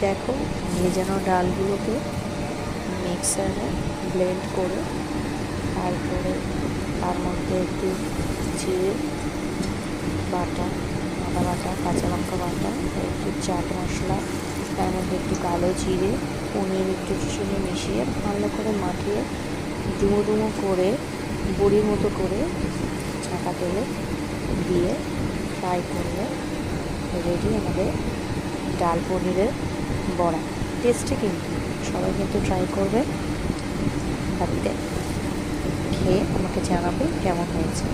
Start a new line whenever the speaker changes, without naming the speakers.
দেখো ভেজানো ডালগুলোকে মিক্সারে ব্লেন্ড করে তারপরে তার মধ্যে একটু জিরে বাটা, আদা বাটা, কাঁচা লঙ্কা বাটা, একটু চাট মশলা, তার মধ্যে একটু কালো জিরে, পনির একটু চিনি মিশিয়ে ভালো করে মাখিয়ে ডুমো ডুমো করে বড়ির মতো করে ছাঁকা তেলে দিয়ে ফ্রাই করলে রেডি আমাদের ডাল পনিরের বড়া। টেস্টি কিন্তু, সবাই কিন্তু ট্রাই করবে বাড়িতে, খেয়ে আমাকে জানাবে কেমন হয়েছে।